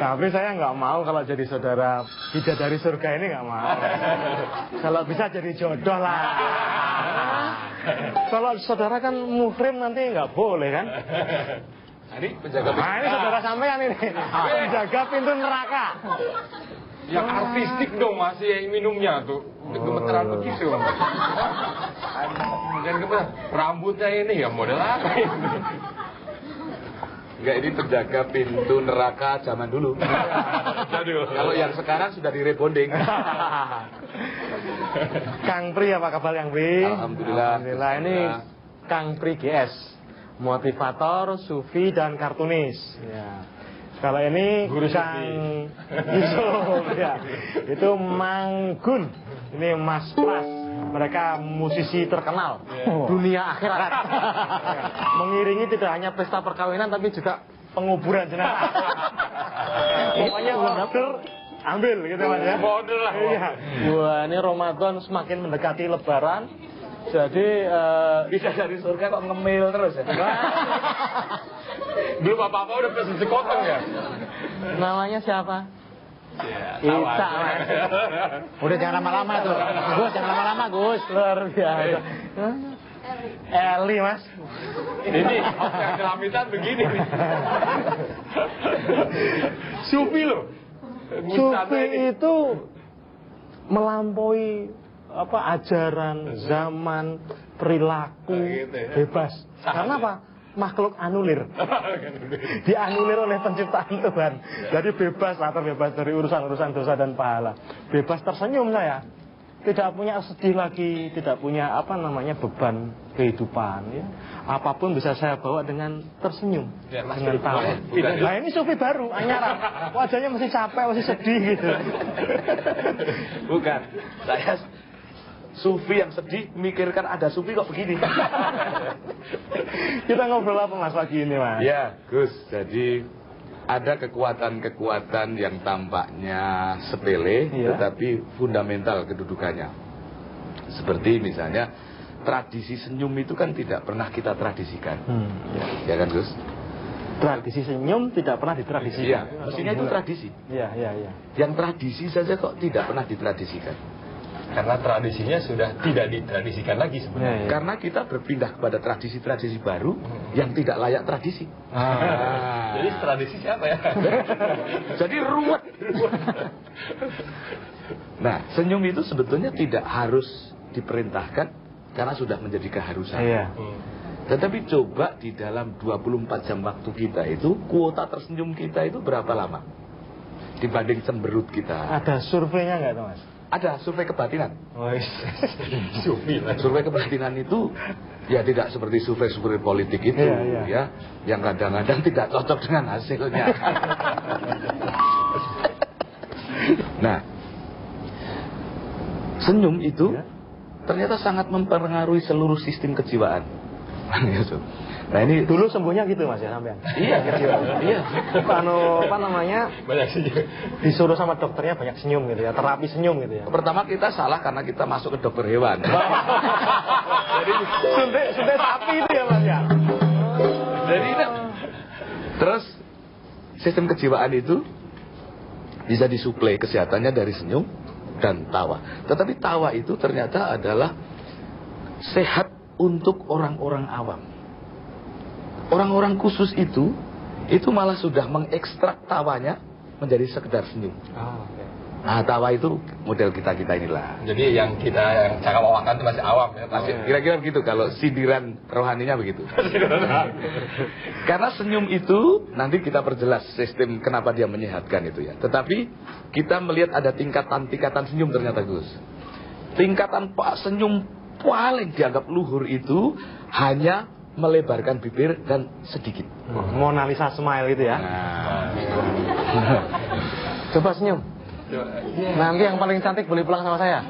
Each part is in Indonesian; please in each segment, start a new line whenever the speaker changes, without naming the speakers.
Tapi saya nggak mau kalau jadi saudara bidadari surga ini nggak mau. Kalau bisa jadi jodoh lah. Kalau saudara kan muhrim nanti nggak boleh kan?
Ini penjaga pintu.
Nah ini saudara sampean ini penjaga pintu neraka.
Yang artistik dong masih yang minumnya tuh. Gemeteran begitu. Jangan gemeteran. Rambutnya ini ya model apa ini?
Enggak, ini penjaga pintu neraka zaman dulu. Kalau yang sekarang sudah direbonding.
Kang Pri apa kabar Kang Pri?
Alhamdulillah.
Alhamdulillah. Ini Kang Pri GS, motivator, sufi dan kartunis. Ya. Kalau ini
Guru
Kang Yusuf, ya. Itu Manggun. Ini Mas Pras. Mereka musisi terkenal dunia akhirat. Mengiringi tidak hanya pesta perkawinan tapi juga penguburan jenazah. Pokoknya order ambil gitu Mas ya.
Order lah.
Iya. Wah, ini Ramadan semakin mendekati Lebaran. Jadi
Bisa dari surga kok ngemil terus ya.
Belum apa-apa udah pesen sekotong ya.
namanya siapa?
Ya,
Ica. Udah jangan lama-lama tuh. Gus, jangan lama-lama Gus. Luar biasa. Eli Mas.
Ini yang celamitan begini nih. Sufi loh.
Sufi itu melampaui apa ajaran, zaman, perilaku,
Gitu ya.
bebas. Karena apa? Makhluk anulir. Dianulir oleh penciptaan Tuhan. Jadi bebas lah, terbebas dari urusan-urusan dosa dan pahala. Bebas tersenyum saya. Tidak punya sedih lagi, tidak punya apa namanya beban kehidupan ya. Apapun bisa saya bawa dengan tersenyum,
Ya, Mas,
dengan tawa.
bukan.
Nah ini Sufi baru, anyaran. Wajahnya masih capek, masih sedih gitu.
Bukan. Saya sufi yang sedih mikirkan ada sufi kok begini.
Kita ngobrol apa Mas pagi ini Mas?
Ya, Gus. Jadi ada kekuatan-kekuatan yang tampaknya sepele,
Iya.
tetapi fundamental kedudukannya. Seperti misalnya tradisi senyum itu kan tidak pernah kita tradisikan, ya kan Gus?
Tradisi senyum tidak pernah ditradisikan.
Iya, mestinya itu tradisi.
Iya, iya, iya.
Yang tradisi saja kok tidak pernah ditradisikan.
Karena tradisinya sudah tidak ditradisikan lagi sebenarnya.
Iya.
Karena kita berpindah kepada tradisi-tradisi baru yang tidak layak tradisi.
Jadi tradisi siapa ya?
Jadi ruwet. Nah, senyum itu sebetulnya tidak harus diperintahkan karena sudah menjadi keharusan.
Iya.
Tetapi coba di dalam 24 jam waktu kita itu, kuota tersenyum kita itu berapa lama? Dibanding cemberut kita.
Ada surveinya nggak tuh Mas?
Ada survei kebatinan.
Oh,
Sufi lah.
Survei kebatinan itu ya tidak seperti survei politik itu,
Iya, iya.
ya, yang kadang-kadang tidak cocok dengan hasilnya. Nah, senyum itu
Ya.
ternyata sangat mempengaruhi seluruh sistem kejiwaan. Nah ini
Dulu sembuhnya gitu Mas ya sampean?
iya, iya.
Apa namanya?
Banyak sih.
Disuruh sama dokternya banyak senyum gitu ya, terapi senyum gitu ya.
Pertama kita salah karena kita masuk ke dokter hewan.
Jadi suntik sapi itu ya Mas ya.
Jadi terus sistem kejiwaan itu bisa disuplai kesehatannya dari senyum dan tawa. Tetapi tawa itu ternyata adalah sehat untuk orang-orang awam. Orang-orang khusus itu malah sudah mengekstrak tawanya menjadi sekedar senyum.
Oh, okay.
Nah, tawa itu model kita-kita inilah.
Jadi yang cakap wawakan itu masih awam ya.
Masih kira-kira begitu kalau sindiran rohaninya begitu. Karena senyum itu nanti kita perjelas sistem kenapa dia menyehatkan itu ya. Tetapi kita melihat ada tingkatan-tingkatan senyum ternyata Gus. Tingkatan senyum paling dianggap luhur itu hanya melebarkan bibir dan sedikit.
Mona Lisa smile gitu ya.
Nah.
Coba senyum. Nanti yang paling cantik boleh pulang sama saya.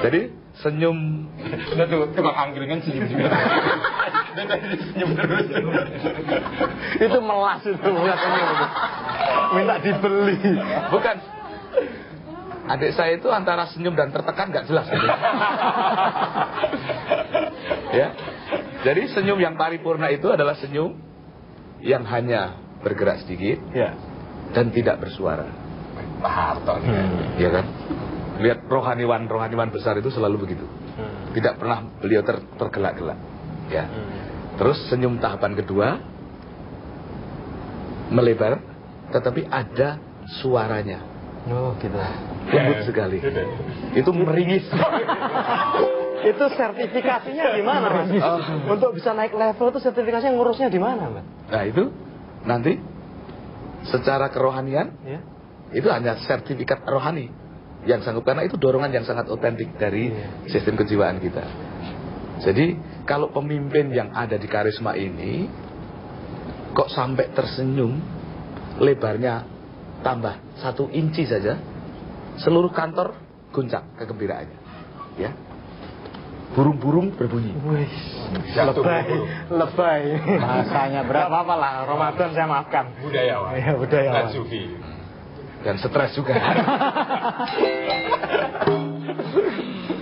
Jadi senyum.
Udah tuh tukang angkringan senyum juga. Dan tadi senyum terus.
Itu melas itu bukan senyum itu. Minta dibeli.
Bukan. Adik saya itu antara senyum dan tertekan nggak jelas gitu. Ya. Jadi senyum yang paripurna itu adalah senyum yang hanya bergerak sedikit,
Ya.
dan tidak bersuara.
Pak Harto
Ya kan? Lihat rohaniwan besar itu selalu begitu. Tidak pernah beliau tergelak-gelak. Ya. Terus senyum tahapan kedua, melebar, tetapi ada suaranya.
Oh gitu.
Lembut sekali. Itu meringis.
Itu sertifikasinya di mana, Mas? Untuk bisa naik level itu sertifikasinya ngurusnya di mana, Mas?
Nah itu nanti secara kerohanian,
Ya.
itu hanya sertifikat rohani yang sanggup, karena itu dorongan yang sangat otentik dari sistem kejiwaan kita. Jadi kalau pemimpin yang ada di karisma ini kok sampai tersenyum, lebarnya tambah 1 inci saja, seluruh kantor goncang kegembiraannya. Ya, burung-burung berbunyi.
Wih, lebay. Bahasanya berat. Apa-apa lah, Ramadan saya maafkan.
budayawan.
Ya, budayawan.
Dan sufi.
Dan stres juga.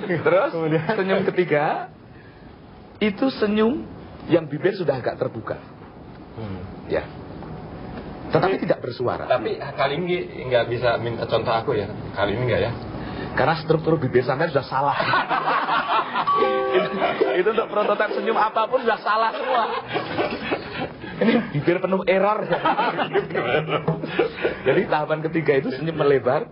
Terus
Kemudian?
senyum ketiga itu senyum yang bibir sudah agak terbuka. Ya. Tetapi tidak bersuara.
Tapi kali ini nggak bisa minta contoh aku ya. Kali ini nggak ya.
Karena struktur bibir sampai sudah salah. itu untuk prototipe senyum apapun sudah salah semua. Ini bibir penuh error. Jadi tahapan ketiga itu senyum melebar,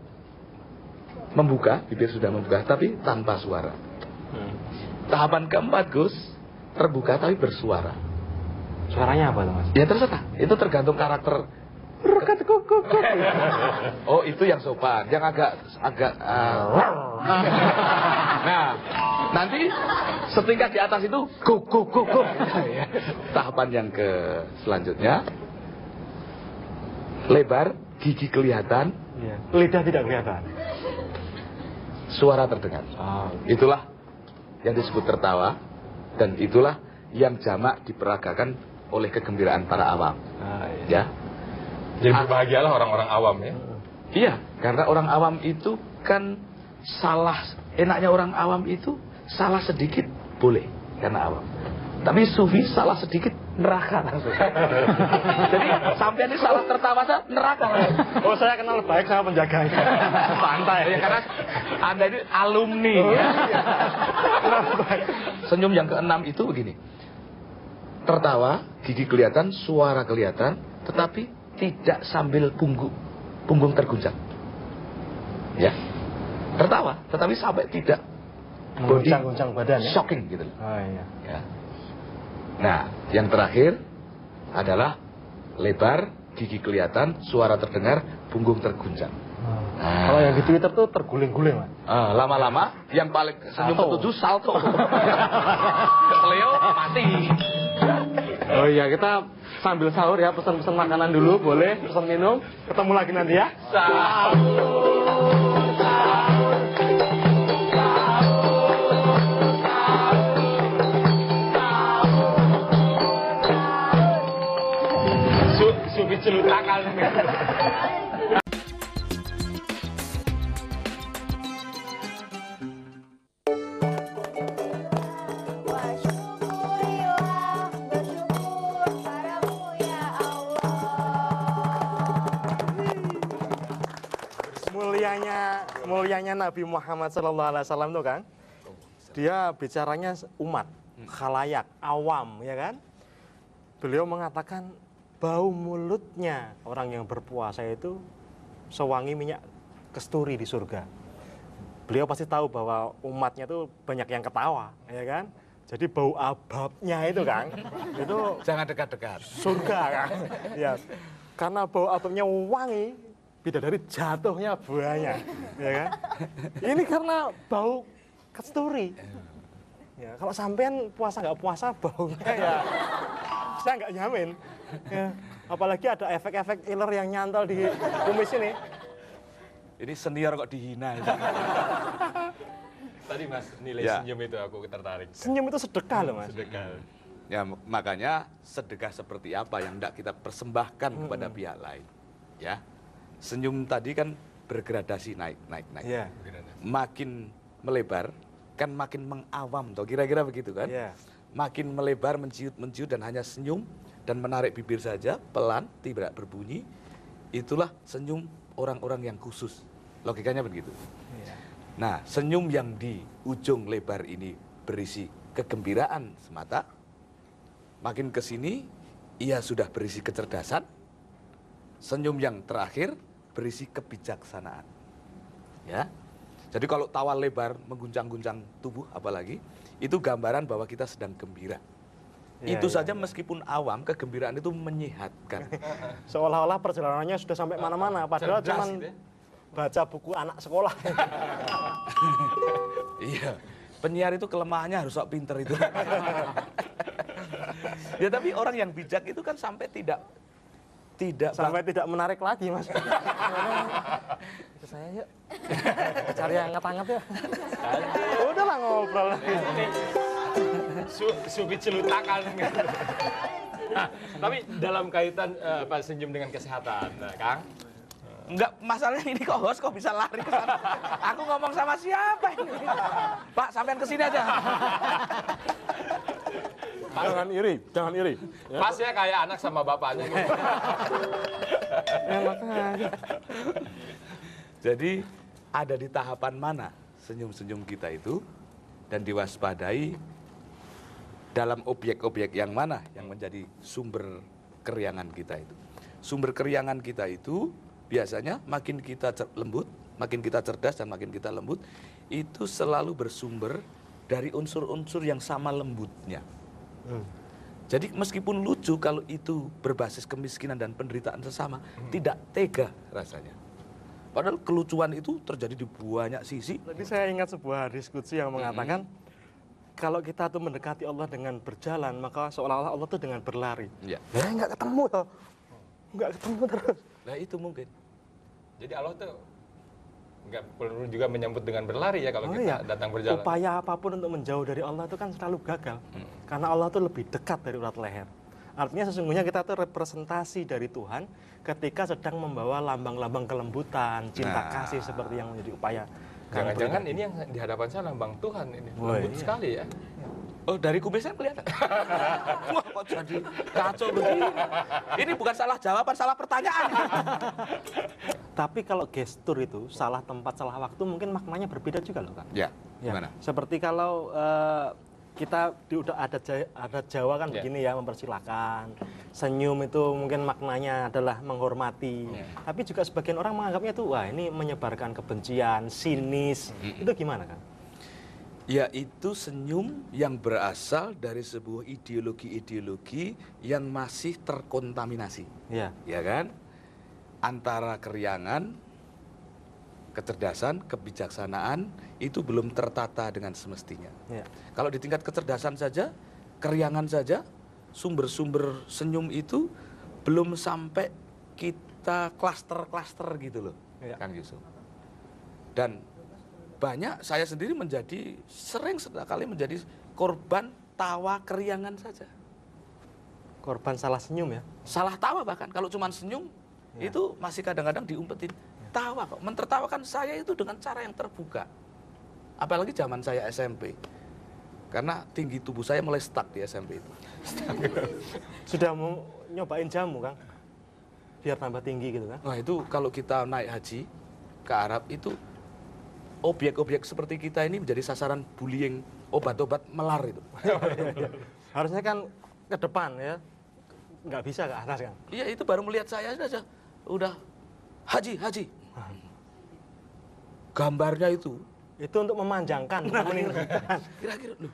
membuka, bibir sudah membuka, tapi tanpa suara. Tahapan keempat, Gus, terbuka tapi bersuara.
Suaranya apa tuh, Mas?
Ya terserah, itu tergantung karakter. Oh itu yang sopan, yang agak nah nanti setingkat di atas itu go. Tahapan yang ke selanjutnya, lebar, gigi kelihatan,
lidah tidak kelihatan.
suara terdengar. Itulah yang disebut tertawa, dan itulah yang jamak diperagakan oleh kegembiraan para awam. Ya.
Jadi berbahagialah orang-orang awam ya.
Iya, karena orang awam itu kan salah, enaknya orang awam itu salah sedikit boleh karena awam. Tapi sufi salah sedikit neraka langsung. Jadi sampai ini salah tertawa saja neraka.
Oh, saya kenal baik sama penjaganya. Santai.
Ya, karena Anda ini alumni. Ya. Senyum yang keenam itu begini. Tertawa, gigi kelihatan, suara kelihatan, tetapi tidak sambil punggung terguncang. Ya. Tertawa, tetapi sampai tidak
Guncang-guncang badan ya.
shocking gitu.
Oh iya.
Ya. Nah, yang terakhir adalah lebar, gigi kelihatan, suara terdengar, punggung terguncang.
Kalau yang di Twitter tuh terguling-guling, Mas.
Lama-lama yang paling senyum ketujuh salto. Leo mati.
Oh iya, kita sambil sahur ya, pesan-pesan makanan dulu, boleh, pesan minum. Ketemu lagi nanti ya.
Sufi celut akal nih.
Mulianya Nabi Muhammad SAW tuh kan, dia bicaranya umat, khalayak, awam, ya kan. Beliau mengatakan bau mulutnya orang yang berpuasa itu sewangi minyak kesturi di surga. Beliau pasti tahu bahwa umatnya tuh banyak yang ketawa, ya kan. Jadi bau ababnya itu kan, itu
Jangan dekat-dekat.
surga kan. Ya, karena bau ababnya wangi, bidadari jatuhnya buahnya, ya kan? Ini karena bau kesturi. Ya, kalau sampean puasa nggak puasa baunya ya, saya nggak nyamin. Ya, apalagi ada efek-efek iler yang nyantol di kumis ini.
Ini senior kok dihina.
Tadi Mas nilai
Ya.
senyum itu aku tertarik.
Senyum itu sedekah loh, Mas.
Sedekah.
Ya, makanya sedekah seperti apa yang hendak kita persembahkan kepada pihak lain. Ya. Senyum tadi kan bergradasi naik.
Iya.
Makin melebar kan makin mengawam toh, kira-kira begitu kan?
Iya.
Makin melebar, menciut dan hanya senyum dan menarik bibir saja, pelan, tidak berbunyi. itulah senyum orang-orang yang khusus. Logikanya begitu.
Iya.
Nah, senyum yang di ujung lebar ini berisi kegembiraan semata. Makin ke sini, ia sudah berisi kecerdasan. Senyum yang terakhir berisi kebijaksanaan. Ya. Jadi kalau tawa lebar mengguncang-guncang tubuh apalagi, itu gambaran bahwa kita sedang gembira.
Iya,
Itu
iya,
saja
iya.
meskipun awam, kegembiraan itu menyehatkan.
Seolah-olah perjalanannya sudah sampai mana-mana, padahal
Cerdas
cuman
gitu ya.
baca buku anak sekolah.
Iya, penyiar itu kelemahannya harus sok pinter itu. Ya tapi orang yang bijak itu kan sampai tidak
Sampai tidak menarik lagi, Mas. Ikut saya yuk. Cari yang hangat-hangat ya. Udahlah ngobrol.
Subi celutakan gitu. Nah, tapi dalam kaitan Pak senyum dengan kesehatan, nah, Kang.
Enggak, masalahnya ini kok host kok bisa lari ke sana. Aku ngomong sama siapa ini? Pak, sampean ke sini aja.
Jangan iri, jangan iri. Ya.
Pas ya kayak anak sama bapaknya.
Enak aja.
Jadi ada di tahapan mana senyum-senyum kita itu dan diwaspadai dalam objek-objek yang mana yang menjadi sumber keriangan kita itu. Sumber keriangan kita itu biasanya makin kita lembut, makin kita cerdas dan makin kita lembut, itu selalu bersumber dari unsur-unsur yang sama lembutnya. Jadi meskipun lucu kalau itu berbasis kemiskinan dan penderitaan sesama, tidak tega rasanya. Padahal kelucuan itu terjadi di banyak sisi.
Tadi saya ingat sebuah diskusi yang mengatakan kalau kita tuh mendekati Allah dengan berjalan, maka seolah-olah Allah tuh dengan berlari.
Ya.
Ya nggak ketemu toh. Nggak ketemu terus.
Nah itu mungkin.
Jadi Allah tuh nggak perlu juga menyambut dengan berlari ya kalau
Oh
kita
iya.
datang berjalan.
Upaya apapun untuk menjauh dari Allah itu kan selalu gagal. Karena Allah tuh lebih dekat dari urat leher. Artinya sesungguhnya kita tuh representasi dari Tuhan ketika sedang membawa lambang-lambang kelembutan, cinta
Nah.
kasih seperti yang menjadi upaya.
Jangan-jangan ini yang di hadapan saya lambang Tuhan ini.
Oh,
Lembut
iya.
sekali ya.
Oh dari kumisnya kelihatan. Wah kok jadi kacau begini. Ini bukan salah jawaban, salah pertanyaan.
Tapi kalau gestur itu salah tempat, salah waktu mungkin maknanya berbeda juga loh, Kang.
Ya,
Ya,
gimana?
seperti kalau kita udah ada Jawa kan
Ya.
begini ya, mempersilahkan. Senyum itu mungkin maknanya adalah menghormati.
Ya.
Tapi juga sebagian orang menganggapnya tuh wah ini menyebarkan kebencian, sinis. Itu gimana kan?
Yaitu senyum yang berasal dari sebuah ideologi-ideologi yang masih terkontaminasi.
Ya.
Ya kan? Antara keriangan, kecerdasan, kebijaksanaan itu belum tertata dengan semestinya.
Ya.
Kalau di tingkat kecerdasan saja, keriangan saja, sumber-sumber senyum itu belum sampai kita klaster-klaster gitu loh,
Ya.
Kang Yusuf. Dan banyak saya sendiri sering sekali menjadi korban tawa keriangan saja.
Korban salah senyum ya.
Salah tawa bahkan, kalau cuma senyum,
Ya.
itu masih kadang-kadang diumpetin. Tawa kok, mentertawakan saya itu dengan cara yang terbuka. Apalagi zaman saya SMP. Karena tinggi tubuh saya mulai stuck di SMP itu.
Sudah mau nyobain jamu, Kang? Biar tambah tinggi gitu kan?
Nah itu kalau kita naik haji ke Arab itu, objek-objek seperti kita ini menjadi sasaran bullying obat-obat melar itu.
Harusnya kan ke depan ya. Nggak bisa ke atas, Kang.
Iya itu baru melihat saya saja, udah haji. Gambarnya itu
Itu untuk memanjangkan, meninggikan.
kira-kira loh,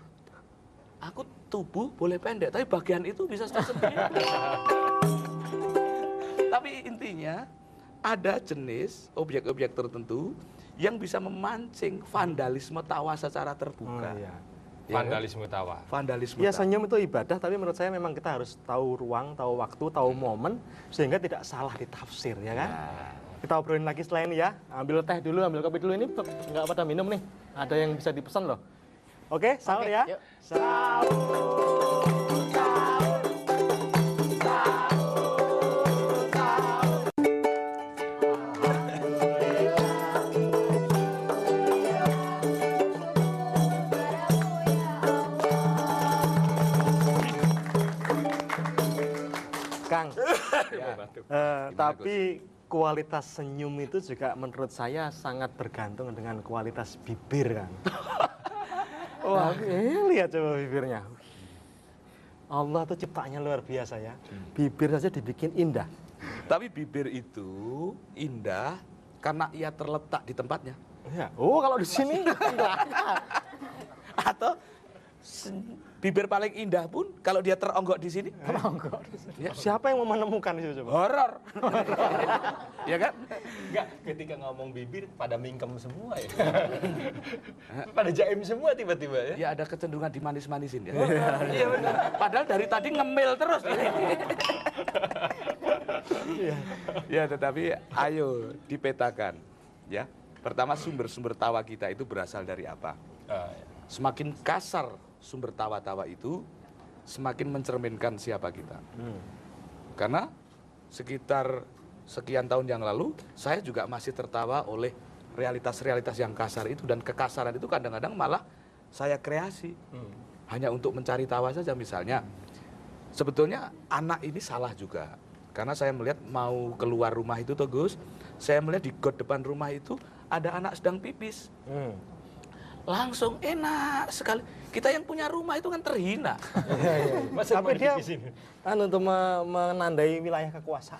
aku tubuh boleh pendek tapi bagian itu bisa sendiri. Tapi intinya ada jenis objek-objek tertentu yang bisa memancing vandalisme tawa secara terbuka.
Oh, iya.
Ya kan?
Vandalisme tawa.
Vandalisme
Ya
tawa.
senyum itu ibadah, tapi menurut saya memang kita harus tahu ruang, tahu waktu, tahu momen, sehingga tidak salah ditafsir, ya kan? Kita obrolin lagi setelah ini ya. Ambil teh dulu, ambil kopi dulu, ini nggak pada minum nih. Ada yang bisa dipesan loh. Oke, sahur ya.
yuk.
Kang,
Ya, batuk.
tapi kualitas senyum itu juga menurut saya sangat bergantung dengan kualitas bibir kan. Wah, lihat coba bibirnya. Allah tuh ciptaannya luar biasa ya. Bibir saja dibikin indah.
Tapi bibir itu indah karena ia terletak di tempatnya.
Ya. Oh, kalau di sini enggak.
Atau bibir paling indah pun kalau dia teronggok di sini.
Teronggok.
Ya.
Siapa yang mau menemukan itu coba?
Horor. Ya kan?
Enggak, ketika ngomong bibir pada mingkem semua ya. Pada jaim semua tiba-tiba ya.
Ya ada kecenderungan dimanis-manisin ya.
Iya benar.
Padahal dari tadi ngemil terus. Ya, tetapi ayo dipetakan ya. Pertama, sumber-sumber tawa kita itu berasal dari apa? Semakin kasar sumber tawa-tawa itu, semakin mencerminkan siapa kita. Karena sekitar sekian tahun yang lalu, saya juga masih tertawa oleh realitas-realitas yang kasar itu. Dan kekasaran itu kadang-kadang malah saya kreasi. Hanya untuk mencari tawa saja. Misalnya, sebetulnya anak ini salah juga. Karena saya melihat mau keluar rumah itu tuh Gus, saya melihat di got depan rumah itu ada anak sedang pipis. Langsung enak sekali. Kita yang punya rumah itu kan terhina.
Masa
Tapi dia
di sini?
kan untuk menandai wilayah kekuasaan.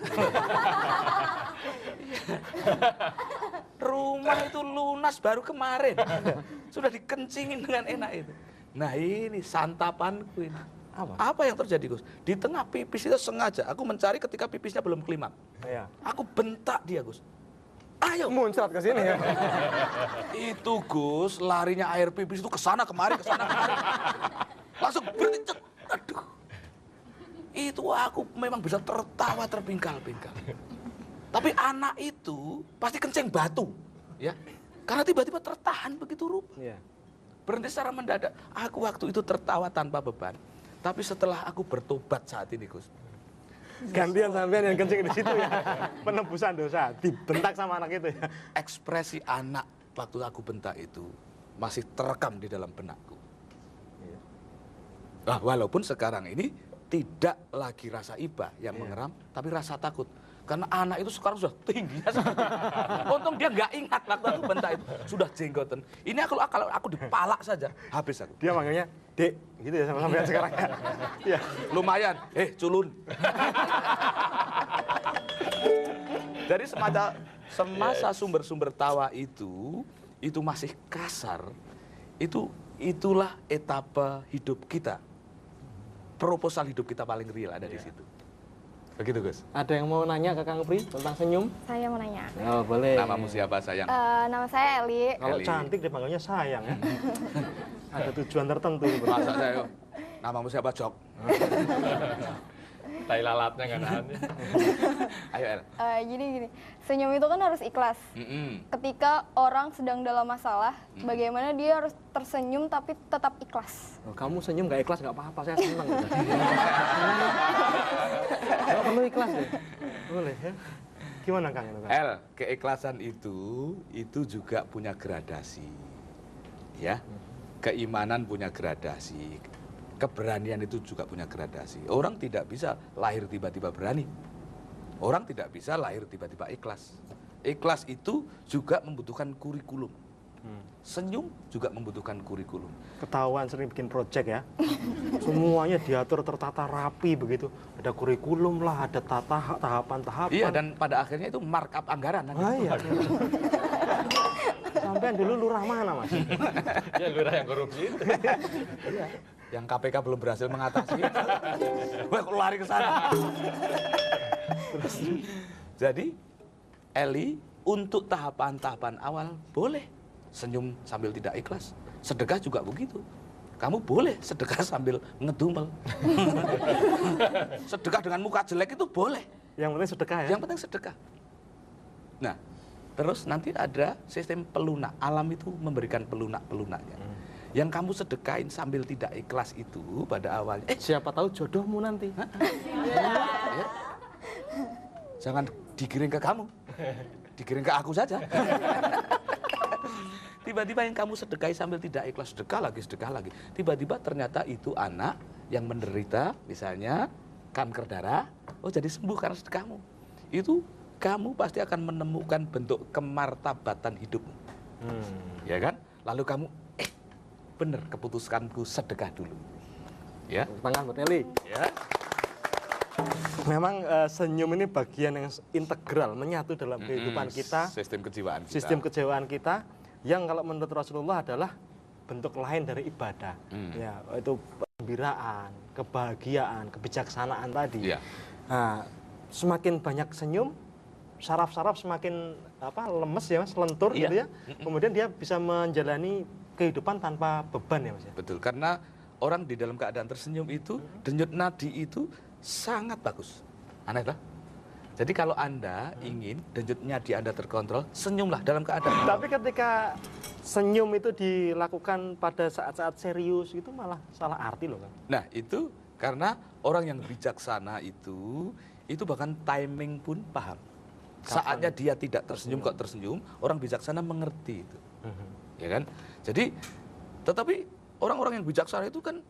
Rumah itu lunas baru kemarin. Sudah dikencingin dengan enak itu. Nah ini santapanku ini. Apa yang terjadi Gus? Di tengah pipis itu sengaja aku mencari ketika pipisnya belum klimaks.
Iya.
Aku bentak dia Gus. Ayo
Muncrat ke sini ya.
Itu Gus, larinya air pipis itu kesana kemari, kesana kemari. Langsung berhenti. Aduh. Itu aku memang bisa tertawa terpingkal-pingkal. Tapi anak itu pasti kencing batu, ya. Karena tiba-tiba tertahan begitu rupa.
Iya.
Berhenti secara mendadak. Aku waktu itu tertawa tanpa beban. Tapi setelah aku bertobat saat ini Gus.
Gantian sampean yang kencing di situ ya. Penebusan dosa, dibentak sama anak itu ya.
Ekspresi anak waktu aku bentak itu masih terekam di dalam benakku. Nah, walaupun sekarang ini tidak lagi rasa iba yang mengeram, tapi rasa takut. Karena anak itu sekarang sudah tingginya. Untung dia nggak ingat waktu aku bentak itu. Sudah jenggotan. Ini kalau aku dipalak saja, habis aku.
Dia manggilnya, Dek, gitu ya sama sampean sekarang ya. Iya.
Lumayan, culun. Dari semasa sumber-sumber tawa itu masih kasar, itulah etapa hidup kita. Proposal hidup kita paling real ada di situ. Begitu Gus.
Ada yang mau nanya ke Kang Pri tentang senyum?
Saya mau nanya.
Oh, boleh.
Namamu siapa sayang?
Nama saya Eli.
Kalau
Eli.
cantik dipanggilnya sayang ya. Ada tujuan tertentu.
Masa saya, namamu siapa Jok?
Tai lalatnya nggak nahan.
Ayo El.
Gini, senyum itu kan harus ikhlas. Ketika orang sedang dalam masalah, bagaimana dia harus tersenyum tapi tetap ikhlas.
Oh, kamu senyum nggak ikhlas nggak apa-apa, saya senang. Nggak perlu ikhlas deh. Boleh ya. Gimana Kang?
El, keikhlasan itu juga punya gradasi. Ya. Keimanan punya gradasi. Keberanian itu juga punya gradasi. Orang tidak bisa lahir tiba-tiba berani. Orang tidak bisa lahir tiba-tiba ikhlas. Ikhlas itu juga membutuhkan kurikulum. Senyum juga membutuhkan kurikulum.
Ketahuan sering bikin project ya. Semuanya diatur tertata rapi begitu. Ada kurikulum lah, ada tahapan-tahapan.
Iya, dan pada akhirnya itu markup anggaran.
Ah, iya. Sampean dulu lurah mana Mas?
Ya lurah yang korupsi itu.
Iya. Yang KPK belum berhasil mengatasi. Wah, kok lari ke sana. Jadi, Eli, untuk tahapan-tahapan awal boleh senyum sambil tidak ikhlas. Sedekah juga begitu. Kamu boleh sedekah sambil ngedumel. Sedekah dengan muka jelek itu boleh.
Yang penting sedekah ya.
Yang penting sedekah. Nah, terus nanti ada sistem pelunak. Alam itu memberikan pelunak-pelunaknya. Yang kamu sedekain sambil tidak ikhlas itu pada awalnya.
Siapa tahu jodohmu nanti.
Ya. Jangan digiring ke kamu. Digiring ke aku saja. Tiba-tiba yang kamu sedekahi sambil tidak ikhlas, sedekah lagi. Tiba-tiba ternyata itu anak yang menderita, misalnya kanker darah, oh jadi sembuh karena sedekahmu. Itu kamu pasti akan menemukan bentuk kemartabatan hidupmu. Ya kan? Lalu kamu, bener keputuskanku sedekah dulu. Ya.
Tangan buat Nelly.
Ya.
Memang senyum ini bagian yang integral menyatu dalam kehidupan kita,
Sistem kejiwaan kita.
sistem kejiwaan kita, yang kalau menurut Rasulullah adalah bentuk lain dari ibadah. Ya, itu kegembiraan, kebahagiaan, kebijaksanaan tadi.
Iya.
Nah, semakin banyak senyum, saraf-saraf semakin lemes ya Mas, lentur
Iya.
gitu ya. Kemudian dia bisa menjalani kehidupan tanpa beban ya Mas ya.
Betul, karena orang di dalam keadaan tersenyum itu, denyut nadi itu sangat bagus. Aneh lah. Jadi kalau Anda ingin denyut nadi Anda terkontrol, senyumlah dalam keadaan.
Tapi ketika senyum itu dilakukan pada saat-saat serius itu malah salah arti loh kan.
Nah, itu karena orang yang bijaksana itu bahkan timing pun paham. Saatnya dia tidak tersenyum kok tersenyum, orang bijaksana mengerti itu. Ya kan? Jadi, tetapi orang-orang yang bijaksana itu kan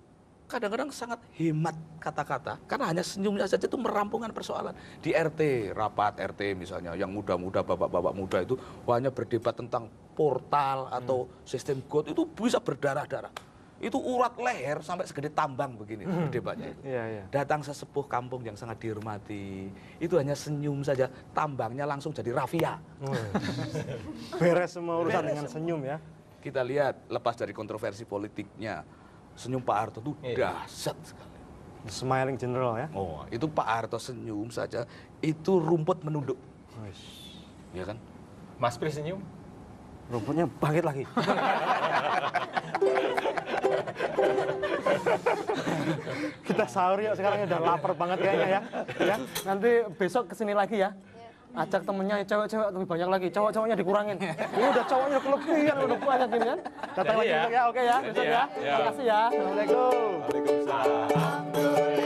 kadang-kadang sangat hemat kata-kata, karena hanya senyumnya saja itu merampungkan persoalan. Di RT, rapat RT misalnya, yang muda-muda, bapak-bapak muda itu hanya berdebat tentang portal atau sistem God, itu bisa berdarah-darah. Itu urat leher sampai segede tambang begini debatnya itu.
Iya, iya.
Datang sesepuh kampung yang sangat dihormati, itu hanya senyum saja, tambangnya langsung jadi rafia.
Beres semua urusan
Beres
dengan
semua.
senyum ya.
Kita lihat, lepas dari kontroversi politiknya, senyum Pak Harto itu dahsyat sekali.
Smiling general ya.
Oh, itu Pak Harto senyum saja, itu rumput menunduk. Ya kan?
Mas Pri senyum?
Rumputnya bangkit lagi. Kita sahur ya, sekarang udah lapar banget kayaknya ya. Ya, nanti besok kesini lagi ya. Ajak temennya cewek-cewek lebih banyak lagi, cowok-cowoknya dikurangin. Ini udah cowoknya kelebihan, udah banyak gini kan. Datang lagi besok ya, oke ya, besok ya. Terima kasih ya. Assalamualaikum.
Waalaikumsalam.